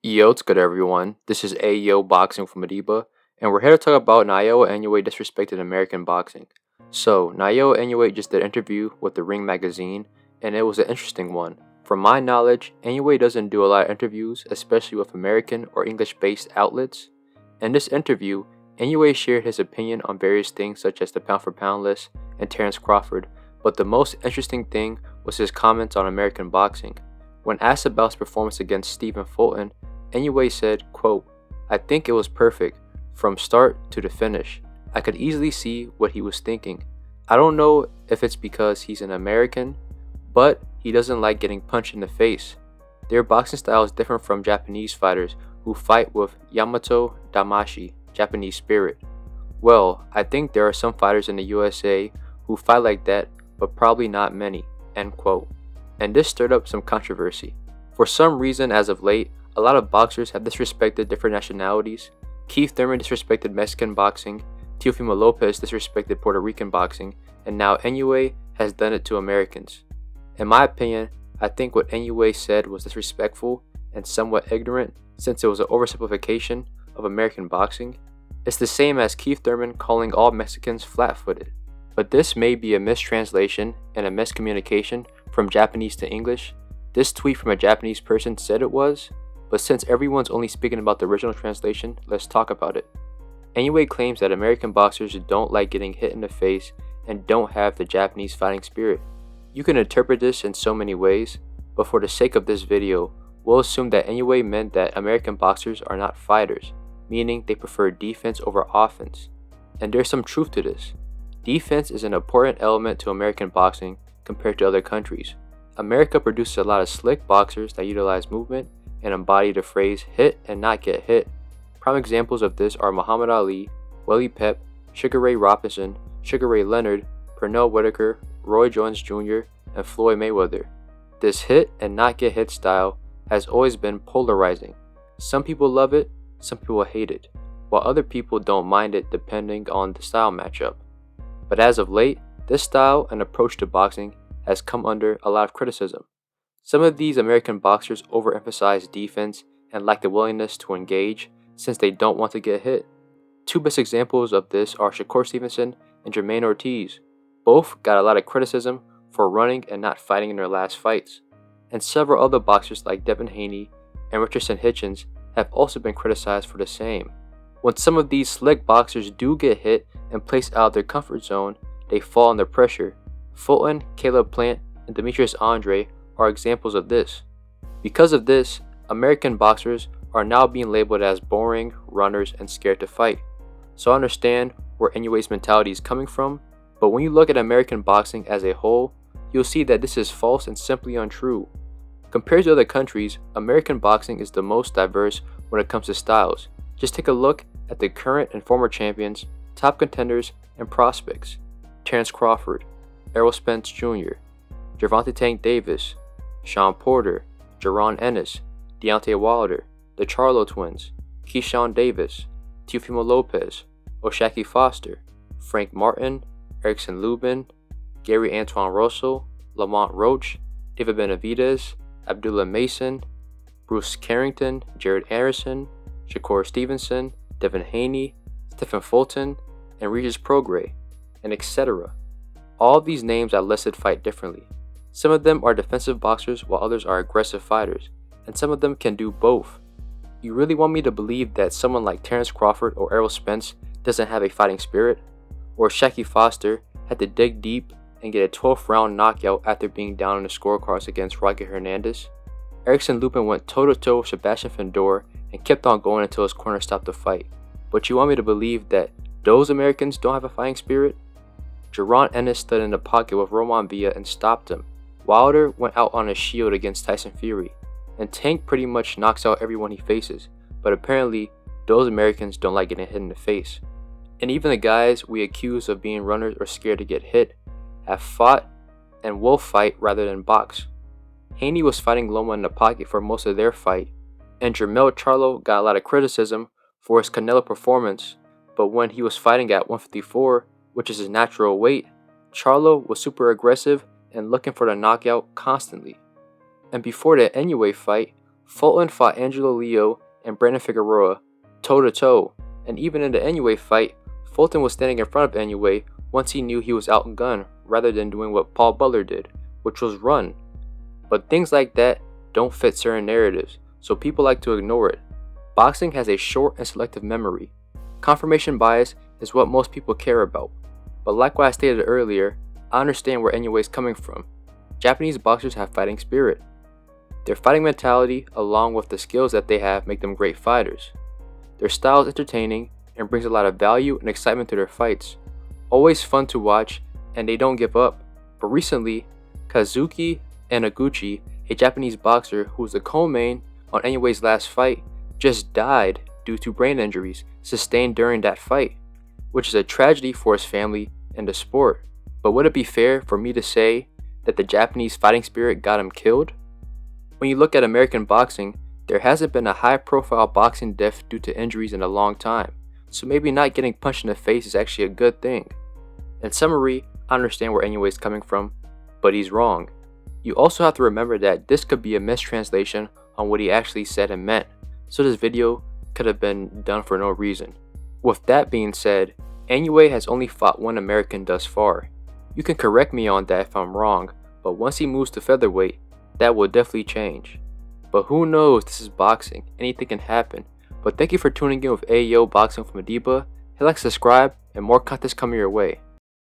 Yo, it's good everyone. This is Ayo Boxing from Adiba, and we're here to talk about Naoya Inoue disrespected American boxing. So, Naoya Inoue just did an interview with the Ring magazine, and it was an interesting one. From my knowledge, Inoue doesn't do a lot of interviews, especially with American or English-based outlets. In this interview, Inoue shared his opinion on various things such as the pound-for-pound list and Terence Crawford, but the most interesting thing was his comments on American boxing. When asked about his performance against Stephen Fulton, Inoue said, quote, "I think it was perfect, from start to the finish. I could easily see what he was thinking. I don't know if it's because he's an American, but he doesn't like getting punched in the face. Their boxing style is different from Japanese fighters who fight with Yamato Damashi, Japanese spirit. Well, I think there are some fighters in the USA who fight like that, but probably not many," end quote. And this stirred up some controversy. For some reason, as of late, a lot of boxers have disrespected different nationalities. Keith Thurman disrespected Mexican boxing, Teofimo Lopez disrespected Puerto Rican boxing, and now Inoue has done it to Americans. In my opinion, I think what Inoue said was disrespectful and somewhat ignorant since it was an oversimplification of American boxing. It's the same as Keith Thurman calling all Mexicans flat-footed. But this may be a mistranslation and a miscommunication from Japanese to English. This tweet from a Japanese person said it was, but since everyone's only speaking about the original translation, let's talk about it. Inoue claims that American boxers don't like getting hit in the face and don't have the Japanese fighting spirit. You can interpret this in so many ways, but for the sake of this video, we'll assume that Inoue meant that American boxers are not fighters, meaning they prefer defense over offense. And there's some truth to this. Defense is an important element to American boxing compared to other countries. America produces a lot of slick boxers that utilize movement and embody the phrase hit and not get hit. Prime examples of this are Muhammad Ali, Willie Pep, Sugar Ray Robinson, Sugar Ray Leonard, Pernell Whitaker, Roy Jones Jr., and Floyd Mayweather. This hit and not get hit style has always been polarizing. Some people love it, some people hate it, while other people don't mind it depending on the style matchup. But as of late, this style and approach to boxing has come under a lot of criticism. Some of these American boxers overemphasize defense and lack the willingness to engage since they don't want to get hit. Two best examples of this are Shakur Stevenson and Jermaine Ortiz. Both got a lot of criticism for running and not fighting in their last fights. And several other boxers like Devin Haney and Richardson Hitchens have also been criticized for the same. When some of these slick boxers do get hit and placed out of their comfort zone, they fall under pressure. Fulton, Caleb Plant, and Demetrius Andre are examples of this. Because of this, American boxers are now being labeled as boring, runners, and scared to fight. So I understand where Inoue's mentality is coming from, but when you look at American boxing as a whole, you'll see that this is false and simply untrue. Compared to other countries, American boxing is the most diverse when it comes to styles. Just take a look at the current and former champions, top contenders, and prospects. Terence Crawford, Errol Spence Jr., Gervonta Tank Davis, Sean Porter, Jaron Ennis, Deontay Wilder, the Charlo twins, Keyshawn Davis, Teofimo Lopez, O'Shaquie Foster, Frank Martin, Erickson Lubin, Gary Antoine Russell, Lamont Roach, David Benavidez, Abdullah Mason, Bruce Carrington, Jared Anderson, Shakur Stevenson, Devin Haney, Stephen Fulton, and Regis Prograis, and etc. All of these names I listed fight differently. Some of them are defensive boxers while others are aggressive fighters, and some of them can do both. You really want me to believe that someone like Terence Crawford or Errol Spence doesn't have a fighting spirit? Or Shaquie Foster had to dig deep and get a 12th round knockout after being down in the scorecards against Rocky Hernandez? Erickson Lubin went toe-to-toe with Sebastian Findor and kept on going until his corner stopped the fight. But you want me to believe that those Americans don't have a fighting spirit? Jaron Ennis stood in the pocket with Roman Villa and stopped him. Wilder went out on a shield against Tyson Fury, and Tank pretty much knocks out everyone he faces, but apparently those Americans don't like getting hit in the face. And even the guys we accuse of being runners or scared to get hit have fought and will fight rather than box. Haney was fighting Loma in the pocket for most of their fight, and Jermell Charlo got a lot of criticism for his Canelo performance, but when he was fighting at 154, which is his natural weight, Charlo was super aggressive and looking for the knockout constantly. And before the Inoue fight, Fulton fought Angelo Leo and Brandon Figueroa toe-to-toe, and even in the Inoue fight, Fulton was standing in front of Inoue once he knew he was outgunned rather than doing what Paul Butler did, which was run. But things like that don't fit certain narratives, so people like to ignore it. Boxing has a short and selective memory. Confirmation bias is what most people care about. But like what I stated earlier, I understand where Inoue is coming from. Japanese boxers have fighting spirit. Their fighting mentality, along with the skills that they have, make them great fighters. Their style is entertaining and brings a lot of value and excitement to their fights. Always fun to watch, and they don't give up. But recently, Kazuki Enoguchi, a Japanese boxer who was the co-main on Inoue's last fight, just died due to brain injuries sustained during that fight, which is a tragedy for his family and the sport. But would it be fair for me to say that the Japanese fighting spirit got him killed? When you look at American boxing, there hasn't been a high-profile boxing death due to injuries in a long time, so maybe not getting punched in the face is actually a good thing. In summary, I understand where Inoue is coming from, but he's wrong. You also have to remember that this could be a mistranslation on what he actually said and meant, so this video could have been done for no reason. With that being said, Inoue has only fought one American thus far. You can correct me on that if I'm wrong, but once he moves to featherweight, that will definitely change. But who knows, this is boxing, anything can happen. But thank you for tuning in with Ayo Boxing from Adiba. Hit like, subscribe, and more content's coming your way.